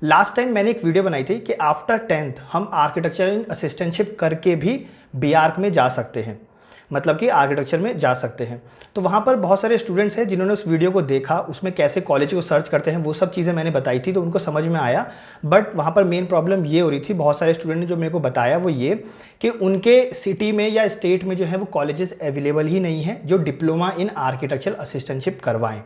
Last time मैंने एक video बनाई थी कि आफ्टर 10th हम आर्किटेक्चर इन असिस्टेंटशिप करके भी बीआर्क में जा सकते हैं, मतलब कि आर्किटेक्चर में जा सकते हैं। तो वहाँ पर बहुत सारे स्टूडेंट्स हैं जिन्होंने उस वीडियो को देखा, उसमें कैसे कॉलेज को सर्च करते हैं वो सब चीज़ें मैंने बताई थी, तो उनको समझ में आया। बट वहाँ पर मेन प्रॉब्लम ये हो रही थी, बहुत सारे स्टूडेंट ने जो मेरे को बताया वो ये कि उनके सिटी में या स्टेट में जो है वो कॉलेजेस अवेलेबल ही नहीं है जो डिप्लोमा इन आर्किटेक्चर असिस्टेंटशिप करवाएं।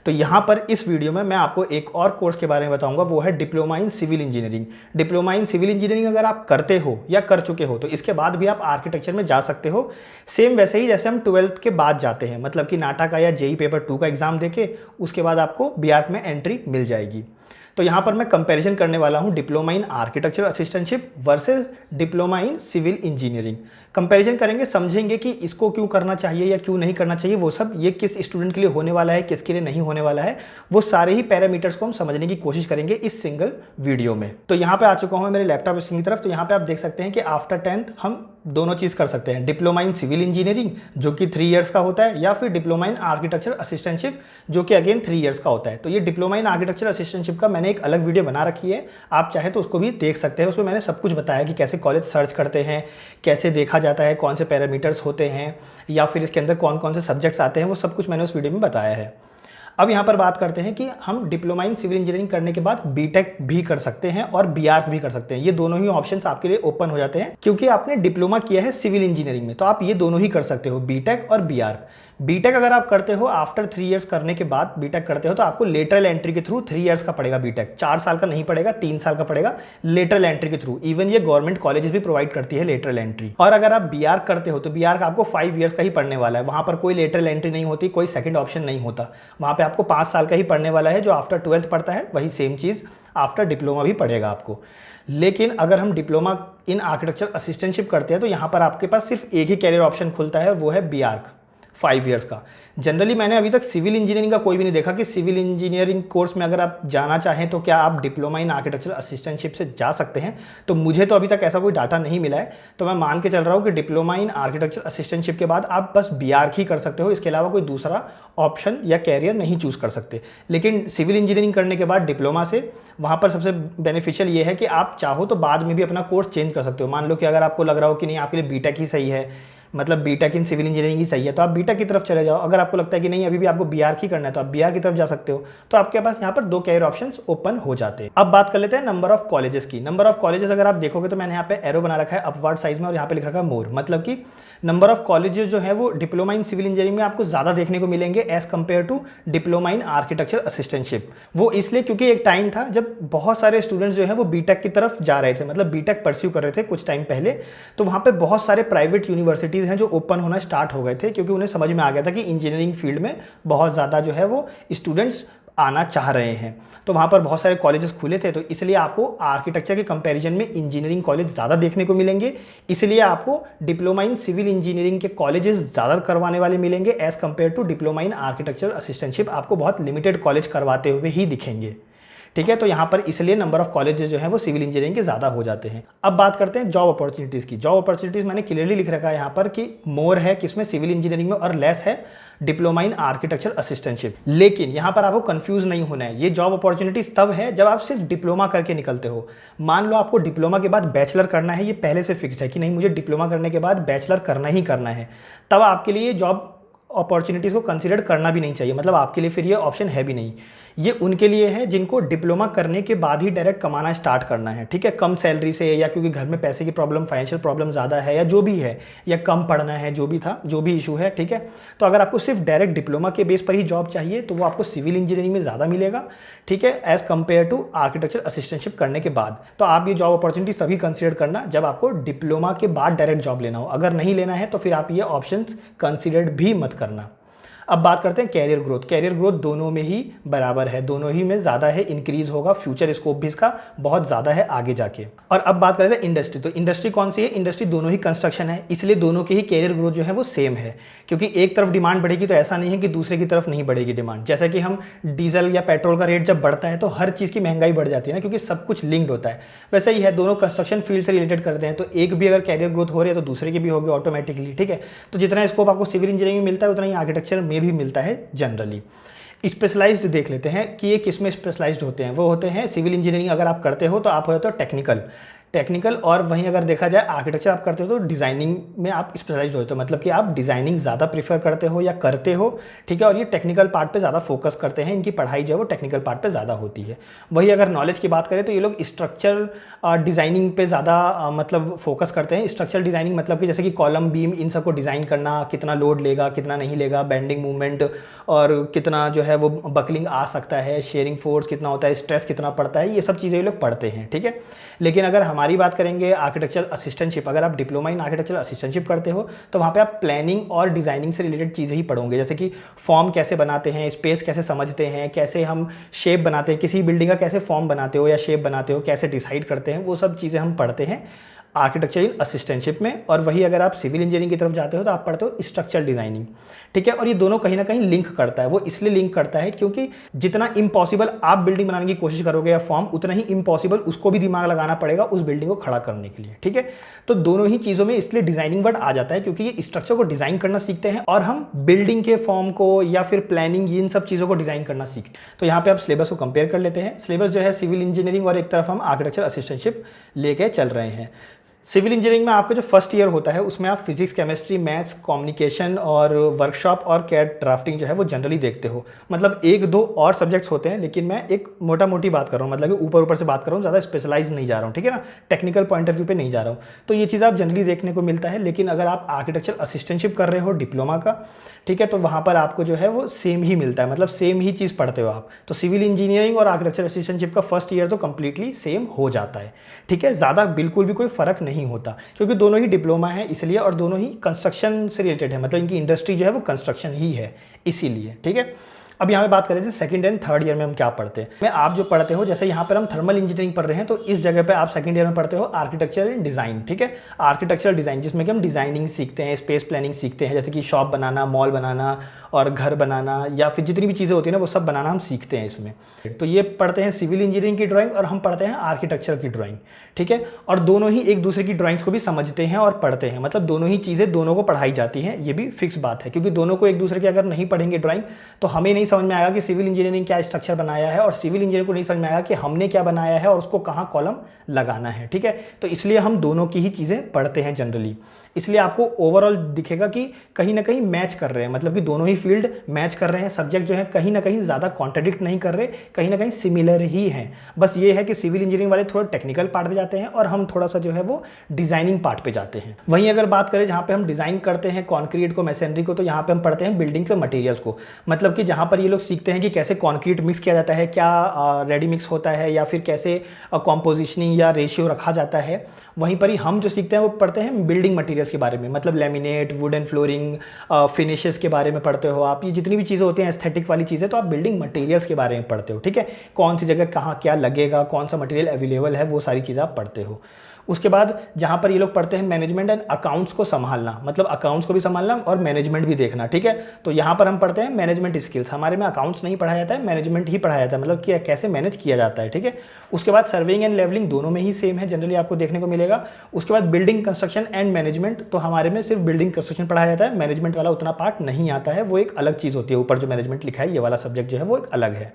तो यहाँ पर इस वीडियो में मैं आपको एक और कोर्स के बारे में बताऊंगा, वो है diploma in civil engineering. Diploma in civil engineering अगर आप करते हो या कर चुके हो तो इसके बाद भी आप आर्किटेक्चर में जा सकते हो, सेम वैसे ही जैसे हम 12th के बाद जाते हैं, मतलब कि नाटा का या जेई पेपर 2 का एग्जाम देके उसके बाद आपको बीआर्क में एंट्री मिल जाएगी। तो यहाँ पर मैं कंपैरिजन करने वाला हूँ diploma in architecture assistantship versus diploma in civil engineering. Comparison करेंगे, समझेंगे कि इसको क्यों करना चाहिए या क्यों नहीं करना चाहिए, वो सब, ये किस स्टूडेंट के लिए होने वाला है, किसके लिए नहीं होने वाला है, वो सारे ही पैरामीटर्स को हम समझने की कोशिश करेंगे इस सिंगल वीडियो में। तो यहाँ पे आ चुका हूँ मेरे लैपटॉप स्क्रीन की तरफ। तो यहाँ पे आप देख सकते हैं कि आफ्टर 10th हम दोनों चीज़ कर सकते हैं, डिप्लोमा इन सिविल इंजीनियरिंग जो कि 3 इयर्स का होता है, या फिर डिप्लोमा इन आर्किटेक्चर असिस्टेंटशिप जो कि अगेन 3 इयर्स का होता है। तो ये डिप्लोमा इन आर्किटेक्चर असिस्टेंटशिप का मैंने एक अलग वीडियो बना रखी है, आप चाहे तो उसको भी देख सकते हैं। उसमें मैंने सब कुछ बताया कि कैसे कॉलेज सर्च करते हैं, कैसे देखा जाता है, कौन से पैरामीटर्स होते हैं, या फिर इसके अंदर कौन कौन से सब्जेक्ट्स आते हैं, वो सब कुछ मैंने उस वीडियो में बताया है। अब यहाँ पर बात करते हैं कि हम डिप्लोमा इन सिविल इंजीनियरिंग करने के बाद बीटेक भी कर सकते हैं और बीआर्क भी कर सकते हैं। ये दोनों ही ऑप्शंस आपके लिए ओपन हो जाते हैं क्योंकि आपने डिप्लोमा किया है सिविल इंजीनियरिंग में, तो आप ये दोनों ही कर सकते हो, बीटेक और बीआर्क। बीटेक अगर आप करते हो आफ्टर 3 इयर्स करने के बाद बीटेक करते हो तो आपको लेटरल एंट्री के थ्रू 3 इयर्स का पड़ेगा बीटेक, 4 साल का नहीं पड़ेगा, 3 साल का पड़ेगा लेटरल एंट्री के थ्रू। इवन ये गवर्नमेंट कॉलेजेस भी प्रोवाइड करती है लेटरल एंट्री। और अगर आप बीआर्क करते हो तो बीआर्क आपको 5 इयर्स का ही पढ़ने वाला है, वहां पर कोई लेटरल एंट्री नहीं होती, कोई सेकंड ऑप्शन नहीं होता, वहां पे आपको 5 साल का ही पढ़ने वाला है। जो आफ्टर 12th पढ़ता है वही सेम चीज़ आफ्टर डिप्लोमा भी पढ़ेगा आपको। लेकिन अगर हम डिप्लोमा इन आर्किटेक्चर असिस्टेंटशिप करते हैं तो यहाँ पर आपके पास सिर्फ एक ही कैरियर ऑप्शन खुलता है और वो है बीआर्क 5 इयर्स का। जनरली मैंने अभी तक सिविल इंजीनियरिंग का कोई भी नहीं देखा कि सिविल इंजीनियरिंग कोर्स में अगर आप जाना चाहें तो क्या आप डिप्लोमा इन आर्किटेक्चर असिस्टेंटशिप से जा सकते हैं। तो मुझे तो अभी तक ऐसा कोई डाटा नहीं मिला है, तो मैं मान के चल रहा हूँ कि डिप्लोमा इन आर्किटेक्चर असिस्टेंटशिप के बाद आप बस बीआर्क ही कर सकते हो, इसके अलावा कोई दूसरा ऑप्शन या कैरियर नहीं चूज कर सकते। लेकिन सिविल इंजीनियरिंग करने के बाद डिप्लोमा से वहाँ पर सबसे बेनिफिशियल ये है कि आप चाहो तो बाद में भी अपना कोर्स चेंज कर सकते हो। मान लो कि अगर आपको लग रहा हो कि नहीं आपके लिए बीटेक ही सही है, मतलब बीटेक इन सिविल इंजीनियरिंग ही सही है, तो आप बीटेक की तरफ चले जाओ। अगर आपको लगता है कि नहीं अभी भी आपको बीआर्क ही करना है तो आप बीआर्क की तरफ जा सकते हो। तो आपके पास यहाँ पर 2 कैरियर ऑप्शंस ओपन हो जाते हैं। अब बात कर लेते हैं नंबर ऑफ कॉलेजेस की। नंबर ऑफ कॉलेजेस अगर आप देखोगे तो मैंने यहाँ पे एरो बना रखा है अपवर्ड साइज में और यहाँ पे लिख रखा है मोर, मतलब कि नंबर ऑफ कॉलेजेस जो है वो डिप्लोमा इन सिविल इंजीनियरिंग में आपको ज़्यादा देखने को मिलेंगे as compare to diploma in architecture assistantship. वो इसलिए क्योंकि एक टाइम था जब बहुत सारे स्टूडेंट्स जो है वो बीटेक की तरफ जा रहे थे, मतलब बीटेक परस्यू कर रहे थे कुछ टाइम पहले। तो वहाँ पे बहुत सारे प्राइवेट यूनिवर्सिटीज़ हैं जो ओपन होना स्टार्ट हो गए थे क्योंकि उन्हें समझ में आ गया था कि इंजीनियरिंग फील्ड में बहुत ज़्यादा जो है वो स्टूडेंट्स आना चाह रहे हैं। तो वहाँ पर बहुत सारे कॉलेजेस खुले थे, तो इसलिए आपको आर्किटेक्चर के कंपैरिजन में इंजीनियरिंग कॉलेज ज़्यादा देखने को मिलेंगे। इसलिए आपको डिप्लोमा इन सिविल इंजीनियरिंग के कॉलेजेस ज़्यादा करवाने वाले मिलेंगे as compare to diploma in architecture assistantship. आपको बहुत लिमिटेड कॉलेज करवाते हुए ही दिखेंगे, ठीक है। तो यहाँ पर इसलिए नंबर ऑफ कॉलेजेस जो है वो सिविल इंजीनियरिंग के ज़्यादा हो जाते हैं। अब बात करते हैं जॉब अपॉर्चुनिटीज़ की। जॉब अपॉर्चुनिटीज़ मैंने क्लियरली लिख रखा है यहाँ पर कि मोर है किसमें, सिविल इंजीनियरिंग में, और लेस है डिप्लोमा इन आर्किटेक्चर असिस्टेंटशिप। लेकिन यहाँ पर आपको कंफ्यूज नहीं होना है, ये जॉब अपॉर्चुनिटीज तब है जब आप सिर्फ डिप्लोमा करके निकलते हो। मान लो आपको डिप्लोमा के बाद बैचलर करना है, ये पहले से फिक्स्ड है कि नहीं मुझे डिप्लोमा करने के बाद बैचलर करना ही करना है, तब आपके लिए जॉब अपॉर्चुनिटीज़ को कंसीडर करना भी नहीं चाहिए, मतलब आपके लिए फिर ये ऑप्शन है भी नहीं। ये उनके लिए है जिनको डिप्लोमा करने के बाद ही डायरेक्ट कमाना स्टार्ट करना है, ठीक है, कम सैलरी से, या क्योंकि घर में पैसे की प्रॉब्लम, फाइनेंशियल प्रॉब्लम ज़्यादा है, या जो भी है, या कम पढ़ना है, जो भी था, जो भी इशू है, ठीक है। तो अगर आपको सिर्फ डायरेक्ट डिप्लोमा के बेस पर ही जॉब चाहिए तो वो आपको सिविल इंजीनियरिंग में ज़्यादा मिलेगा, ठीक है, as compare to architecture assistantship करने के बाद। तो आप ये जॉब अपॉर्चुनिटी तभी कंसीडर करना जब आपको डिप्लोमा के बाद डायरेक्ट जॉब लेना हो। अगर नहीं लेना है तो फिर आप ये ऑप्शन कंसिडर भी मत करना। अब बात करते हैं कैरियर ग्रोथ। कैरियर ग्रोथ दोनों में ही बराबर है, दोनों ही में ज़्यादा है, इंक्रीज होगा, फ्यूचर स्कोप भी इसका बहुत ज़्यादा है आगे जाके। और अब बात करते हैं इंडस्ट्री। तो इंडस्ट्री कौन सी है, इंडस्ट्री दोनों ही कंस्ट्रक्शन है, इसलिए दोनों के ही कैरियर ग्रोथ जो है वो सेम है, क्योंकि एक तरफ डिमांड बढ़ेगी तो ऐसा नहीं है कि दूसरे की तरफ नहीं बढ़ेगी डिमांड। जैसे कि हम डीजल या पेट्रोल का रेट जब बढ़ता है तो हर चीज़ की महंगाई बढ़ जाती है ना, क्योंकि सब कुछ लिंक्ड होता है। वैसे ही है, दोनों कंस्ट्रक्शन फील्ड से रिलेटेड करते हैं, तो एक भी अगर कैरियर ग्रोथ हो रही है तो दूसरे की भी होगी ऑटोमेटिकली, ठीक है। तो जितना स्कोप आपको सिविल इंजीनियरिंग में मिलता है उतना ही आर्किटेक्चर में भी मिलता है जनरली। स्पेशलाइज्ड देख लेते हैं कि ये किस में स्पेशलाइज्ड होते हैं। वो होते हैं सिविल इंजीनियरिंग अगर आप करते हो तो आप हो जाते हो टेक्निकल, और वहीं अगर देखा जाए आर्किटेक्चर आप करते हो तो डिज़ाइनिंग में आप स्पेशलाइज्ड होते हो, मतलब कि आप डिज़ाइनिंग ज़्यादा प्रीफर करते हो या करते हो, ठीक है। और ये टेक्निकल पार्ट पे ज़्यादा फोकस करते हैं, इनकी पढ़ाई जो है वो टेक्निकल पार्ट पे ज़्यादा होती है। वही अगर नॉलेज की बात करें तो ये लोग स्ट्रक्चरल डिज़ाइनिंग पे ज़्यादा मतलब फोकस करते हैं। स्ट्रक्चरल डिज़ाइनिंग मतलब कि जैसे कि कॉलम बीम इन सबको डिज़ाइन करना, कितना लोड लेगा कितना नहीं लेगा, बेंडिंग मूवमेंट और कितना जो है वो बकलिंग आ सकता है, शेयरिंग फोर्स कितना होता है, स्ट्रेस कितना पड़ता है, ये सब चीज़ें ये लोग पढ़ते हैं, ठीक है। लेकिन अगर हमारी बात करेंगे आर्किटेक्चरल असिस्टेंटशिप, अगर आप डिप्लोमा इन आर्किटेक्चरल असिस्टेंटशिप करते हो तो वहाँ पे आप प्लानिंग और डिज़ाइनिंग से रिलेटेड चीज़ें ही पढ़ोगे, जैसे कि फॉर्म कैसे बनाते हैं, स्पेस कैसे समझते हैं, कैसे हम शेप बनाते हैं, किसी बिल्डिंग का कैसे फॉर्म बनाते हो या शेप बनाते हो, कैसे डिसाइड करते हैं, वो सब चीज़ें हम पढ़ते हैं आर्किटेक्चर इन असिस्टेंटशिप में। और वही अगर आप सिविल इंजीनियरिंग की तरफ जाते हो तो आप पढ़ते हो स्ट्रक्चरल डिज़ाइनिंग, ठीक है। और ये दोनों कहीं ना कहीं लिंक करता है। वो इसलिए लिंक करता है क्योंकि जितना इम्पॉसिबल आप बिल्डिंग बनाने की कोशिश करोगे या फॉर्म, उतना ही इम्पॉसिबल उसको भी दिमाग लगाना पड़ेगा उस बिल्डिंग को खड़ा करने के लिए, ठीक है। तो दोनों ही चीज़ों में इसलिए डिज़ाइनिंग वर्ड आ जाता है क्योंकि ये स्ट्रक्चर को डिज़ाइन करना सीखते हैं और हम बिल्डिंग के फॉर्म को या फिर प्लानिंग इन सब चीज़ों को डिज़ाइन करना सीखते हैं। तो यहाँ पे आप सिलेबस को कंपेयर कर लेते हैं। सिलेबस जो है सिविल इंजीनियरिंग और एक तरफ हम आर्किटेक्चर असिस्टेंटशिप लेके चल रहे हैं। सिविल इंजीनियरिंग में आपका जो फर्स्ट ईयर होता है उसमें आप फिजिक्स, केमिस्ट्री, मैथ्स, कम्युनिकेशन और वर्कशॉप और कैड ड्राफ्टिंग जो है वो जनरली देखते हो। मतलब एक दो और सब्जेक्ट्स होते हैं, लेकिन मैं एक मोटा मोटी बात कर रहा हूँ, मतलब कि ऊपर ऊपर से बात कर रहा हूँ, ज़्यादा स्पेशलाइज नहीं जा रहा हूँ, ठीक है ना, टेक्निकल पॉइंट ऑफ व्यू पे नहीं जा रहा हूँ। तो ये चीज़ आप जनरली देखने को मिलता है। लेकिन अगर आप आर्किटेक्चर असिस्टेंटशिप कर रहे हो डिप्लोमा का, ठीक है, तो वहाँ पर आपको जो है वो सेम ही मिलता है, मतलब सेम ही चीज़ पढ़ते हो आप। तो सिविल इंजीनियरिंग और आर्किटेक्चर असिस्टेंटशिप का फर्स्ट ईयर तो कंप्लीटली सेम हो जाता है, ठीक है। ज़्यादा बिल्कुल भी कोई फ़र्क नहीं होता क्योंकि दोनों ही डिप्लोमा है इसलिए, और दोनों ही कंस्ट्रक्शन से रिलेटेड है, मतलब इनकी इंडस्ट्री जो है वो कंस्ट्रक्शन ही है इसीलिए, ठीक है। अब यहाँ पे बात करें सेकंड एंड थर्ड ईयर में हम क्या पढ़ते हैं। मैं आप जो पढ़ते हो, जैसे यहाँ पर हम थर्मल इंजीनियरिंग पढ़ रहे हैं तो इस जगह पे आप सेकंड ईयर में पढ़ते हो आर्किटेक्चर एंड डिज़ाइन, ठीक है। आर्किटेक्चरल डिज़ाइन जिसमें कि हम डिज़ाइनिंग सीखते हैं, स्पेस प्लानिंग सीखते हैं, जैसे कि शॉप बनाना, मॉल बनाना और घर बनाना या फिर जितनी भी चीज़ें होती हैं ना वो सब बनाना हम सीखते हैं इसमें। तो ये पढ़ते हैं सिविल इंजीनियरिंग की ड्राइंग और हम पढ़ते हैं आर्किटेक्चर की ड्राइंग, ठीक है। और दोनों ही एक दूसरे की ड्राइंग्स को भी समझते हैं और पढ़ते हैं, मतलब दोनों ही चीज़ें दोनों को पढ़ाई जाती हैं, ये भी फिक्स बात है। क्योंकि दोनों को एक दूसरे की अगर नहीं पढ़ेंगे ड्राइंग तो हमें नहीं समझ में आएगा कि सिविल इंजीनियरिंग क्या स्ट्रक्चर बनाया है और सिविल इंजीनियर को नहीं समझ में आएगा कि हमने क्या बनाया है और उसको कहाँ कॉलम लगाना है, ठीक है। तो इसलिए हम दोनों की ही चीज़ें पढ़ते हैं जनरली। इसलिए आपको ओवरऑल दिखेगा कि कहीं ना कहीं मैच कर रहे हैं, मतलब कि दोनों ही फील्ड मैच कर रहे हैं। सब्जेक्ट जो है कहीं ना कहीं ज़्यादा कॉन्ट्रडिक्ट नहीं कर रहे, कहीं ना कहीं सिमिलर ही हैं। बस ये है कि सिविल इंजीनियरिंग वाले थोड़ा टेक्निकल पार्ट पे जाते हैं और हम थोड़ा सा जो है वो डिज़ाइनिंग पार्ट पे जाते हैं। वहीं अगर बात करें जहाँ पे हम डिज़ाइन करते हैं कॉन्क्रीट को, मैसनरी को, तो यहाँ पे हम पढ़ते हैं बिल्डिंग के मटेरियल्स को। मतलब कि जहाँ पर ये लोग सीखते हैं कि कैसे कॉन्क्रीट मिक्स किया जाता है, क्या रेडी मिक्स होता है या फिर कैसे कॉम्पोजिशनिंग या रेशियो रखा जाता है। वहीं पर ही हम जो सीखते हैं वो पढ़ते हैं बिल्डिंग मटेरियल्स के बारे में, मतलब लेमिनेट, वुडन फ्लोरिंग, फिनिशेस के बारे में पढ़ते हो आप। ये जितनी भी चीज़ें होती हैं एस्थेटिक वाली चीज़ें, तो आप बिल्डिंग मटेरियल्स के बारे में पढ़ते हो, ठीक है। कौन सी जगह कहाँ क्या लगेगा, कौन सा मटेरियल अवेलेबल है, वो सारी चीज़ें आप पढ़ते हो। उसके बाद जहाँ पर ये लोग पढ़ते हैं मैनेजमेंट एंड अकाउंट्स को संभालना, मतलब अकाउंट्स को भी संभालना और मैनेजमेंट भी देखना, ठीक है। तो यहाँ पर हम पढ़ते हैं मैनेजमेंट स्किल्स। हमारे में अकाउंट्स नहीं पढ़ाया जाता है, मैनेजमेंट ही पढ़ाया जाता है, मतलब कि कैसे मैनेज किया जाता है, ठीक है। उसके बाद सर्वेइंग एंड लेवलिंग दोनों में ही सेम है, जनरली आपको देखने को मिलेगा। उसके बाद बिल्डिंग कंस्ट्रक्शन एंड मैनेजमेंट, तो हमारे में सिर्फ बिल्डिंग कंस्ट्रक्शन पढ़ाया जाता है, मैनेजमेंट वाला उतना पार्ट नहीं आता है, वो एक अलग चीज़ होती है। ऊपर जो मैनेजमेंट लिखा है ये वाला सब्जेक्ट जो है वो एक अलग है,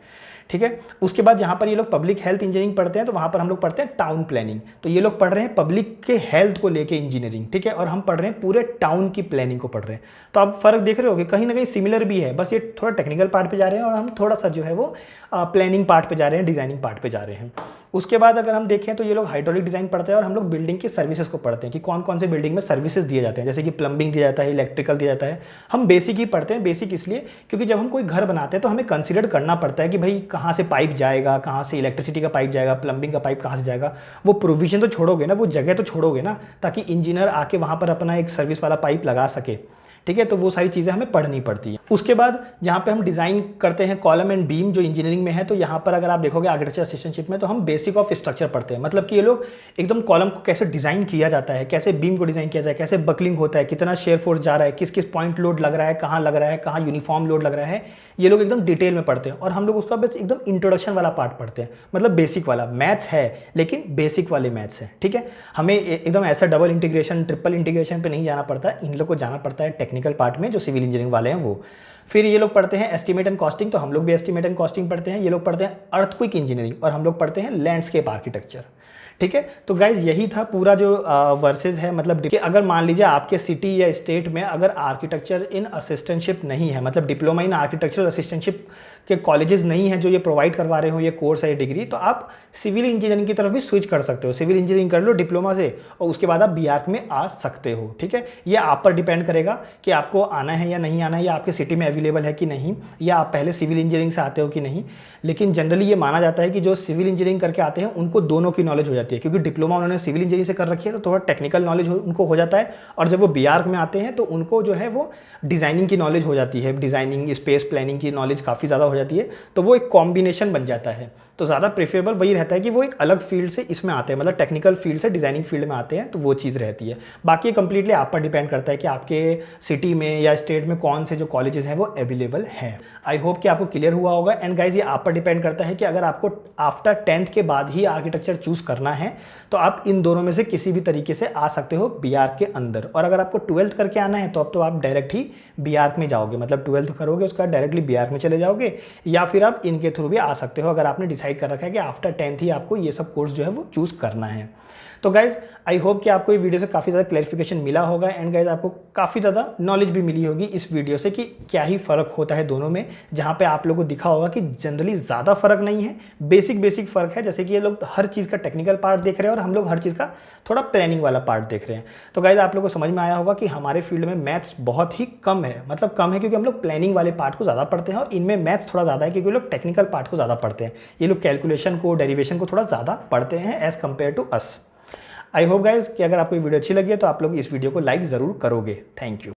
ठीक है। उसके बाद जहाँ पर ये लोग पब्लिक हेल्थ इंजीनियरिंग पढ़ते हैं तो वहाँ पर हम लोग पढ़ते हैं टाउन प्लानिंग। तो ये लोग पढ़ रहे हैं पब्लिक के हेल्थ को लेके इंजीनियरिंग, ठीक है, और हम पढ़ रहे हैं पूरे टाउन की प्लानिंग को पढ़ रहे हैं। तो आप फर्क देख रहे हो कि कहीं ना कहीं सिमिलर भी है, बस ये थोड़ा टेक्निकल पार्ट पे जा रहे हैं और हम थोड़ा सा जो है वो प्लानिंग पार्ट पे जा रहे हैं, डिज़ाइनिंग पार्ट पे जा रहे हैं। उसके बाद अगर हम देखें तो ये लोग हाइड्रोलिक डिज़ाइन पढ़ते हैं और हम लोग बिल्डिंग की सर्विसेज को पढ़ते हैं कि कौन कौन से बिल्डिंग में सर्विसेज दिए जाते हैं, जैसे कि प्लम्बिंग दिया जाता है, इलेक्ट्रिकल दिया जाता है। हम बेसिक ही पढ़ते हैं। बेसिक इसलिए क्योंकि जब हम कोई घर बनाते हैं तो हमें कंसिडर करना पड़ता है कि भाई कहाँ से पाइप जाएगा, कहाँ से इलेक्ट्रिसिटी का पाइप जाएगा, प्लम्बिंग का पाइप कहाँ से जाएगा। वो प्रोविजन तो छोड़ोगे ना, वो जगह तो छोड़ोगे ना, ताकि इंजीनियर आके वहाँ पर अपना एक सर्विस वाला पाइप लगा सके, ठीक है। तो वो सारी चीज़ें हमें पढ़नी पड़ती है। उसके बाद जहाँ पे हम डिज़ाइन करते हैं कॉलम एंड बीम जो इंजीनियरिंग में है, तो यहाँ पर अगर आप देखोगे आर्किटेक्चर असिस्टेंटशिप में तो हम बेसिक ऑफ स्ट्रक्चर पढ़ते हैं। मतलब कि ये लोग एकदम कॉलम को कैसे डिज़ाइन किया जाता है, कैसे बीम को डिज़ाइन किया जाए, कैसे बकलिंग होता है, कितना शेयर फोर्स जा रहा है, किस किस पॉइंट लोड लग रहा है, कहाँ लग रहा है, कहाँ यूनिफॉर्म लोड लग रहा है, ये लोग एकदम डिटेल में पढ़ते हैं। और हम लोग उसका बस एकदम इंट्रोडक्शन वाला पार्ट पढ़ते हैं, मतलब बेसिक वाला मैथ्स है लेकिन बेसिक वाले मैथ्स है, ठीक है। हमें एकदम ऐसा डबल इंटीग्रेशन, ट्रिपल इंटीग्रेशन पे नहीं जाना पड़ता, इन लोग को जाना पड़ता है टेक्निकल पार्ट में जो सिविल इंजीनियरिंग वाले हैं वो। फिर ये लोग पढ़ते हैं एस्टिमेट एंड कॉस्टिंग, तो हम लोग भी एस्टिमेट एंड कॉस्टिंग पढ़ते हैं। ये लोग पढ़ते हैं अर्थक्वेक इंजीनियरिंग और हम लोग पढ़ते हैं लैंडस्केप आर्किटेक्चर। ठीक है, तो गाइज यही था पूरा जो वर्सेस है, मतलब कि अगर मान लीजिए आपके सिटी या स्टेट में अगर आर्किटेक्चर इन असिस्टेंटशिप नहीं है, मतलब डिप्लोमा इन आर्किटेक्चरल असिस्टेंटशिप के कॉलेजेस नहीं है जो ये प्रोवाइड करवा रहे हो ये कोर्स है, ये डिग्री, तो आप सिविल इंजीनियरिंग की तरफ भी स्विच कर सकते हो। सिविल इंजीनियरिंग कर लो डिप्लोमा से और उसके बाद आप बीआर्क में आ सकते हो। ठीक है, ये आप पर डिपेंड करेगा कि आपको आना है या नहीं आना है, या आपके सिटी में अवेलेबल है कि नहीं, या आप पहले सिविल इंजीनियरिंग से आते हो कि नहीं। लेकिन जनरली ये माना जाता है कि जो सिविल इंजीनियरिंग करके आते हैं उनको दोनों की नॉलेज हो जाती है, क्योंकि डिप्लोमा उन्होंने सिविल इंजीनियरिंग से कर रखी है तो थोड़ा टेक्निकल नॉलेज उनको हो जाता है, और जब वो बीआर्क में आते हैं तो उनको जो है वो डिज़ाइनिंग की नॉलेज हो जाती है, डिज़ाइनिंग स्पेस प्लानिंग की नॉलेज काफ़ी ज़्यादा हो जाती है, तो वो एक कॉम्बिनेशन बन जाता है। तो ज़्यादा प्रेफरेबल वही रहता है कि वो एक अलग फील्ड से इसमें आते हैं, मतलब टेक्निकल फील्ड से डिज़ाइनिंग फील्ड में आते हैं, तो वो चीज़ रहती है। बाकी कंप्लीटली आप पर डिपेंड करता है कि आपके सिटी में या स्टेट में कौन से जो कॉलेजेस हैं वो अवेलेबल हैं। आई होप कि आपको क्लियर हुआ होगा। एंड गाइज ये आप पर डिपेंड करता है कि अगर आपको आफ्टर 10th के बाद ही आर्किटेक्चर चूज़ करना है तो आप इन दोनों में से किसी भी तरीके से आ सकते हो बीआर्क के अंदर। और अगर आपको 12th करके आना है तो अब तो आप डायरेक्ट ही बीआर्क में जाओगे, मतलब 12th करोगे उसका डायरेक्टली बीआर्क में चले जाओगे, या फिर आप इनके थ्रू भी आ सकते हो अगर आपने डिसाइड कर रखा है कि आफ्टर 10th ही आपको ये सब कोर्स जो है वो चूज़ करना है। तो गाइज आई होप कि आपको ये वीडियो से काफ़ी ज़्यादा क्लैरिफिकेशन मिला होगा, एंड गाइज आपको काफ़ी ज़्यादा नॉलेज भी मिली होगी इस वीडियो से कि क्या ही फ़र्क होता है दोनों में, जहाँ पे आप लोगों को दिखा होगा कि जनरली ज़्यादा फ़र्क नहीं है, बेसिक फ़र्क है। जैसे कि ये लोग हर चीज़ का टेक्निकल पार्ट देख रहे हैं और हम लोग हर चीज़ का थोड़ा प्लानिंग वाला पार्ट देख रहे हैं। तो गाइज आप लोगों को समझ में आया होगा कि हमारे फील्ड में मैथ्स बहुत ही कम है, मतलब कम है क्योंकि हम लोग प्लानिंग वाले पार्ट को ज़्यादा पढ़ते हैं, और इनमें मैथ्स थोड़ा ज़्यादा है क्योंकि लोग टेक्निकल पार्ट को ज़्यादा पढ़ते हैं। ये लोग कैलकुलेशन को, डेरिवेशन को थोड़ा ज़्यादा पढ़ते हैं as compare to us. I hope guys कि अगर आपको ये वीडियो अच्छी लगी है तो आप लोग इस वीडियो को लाइक ज़रूर करोगे। Thank you.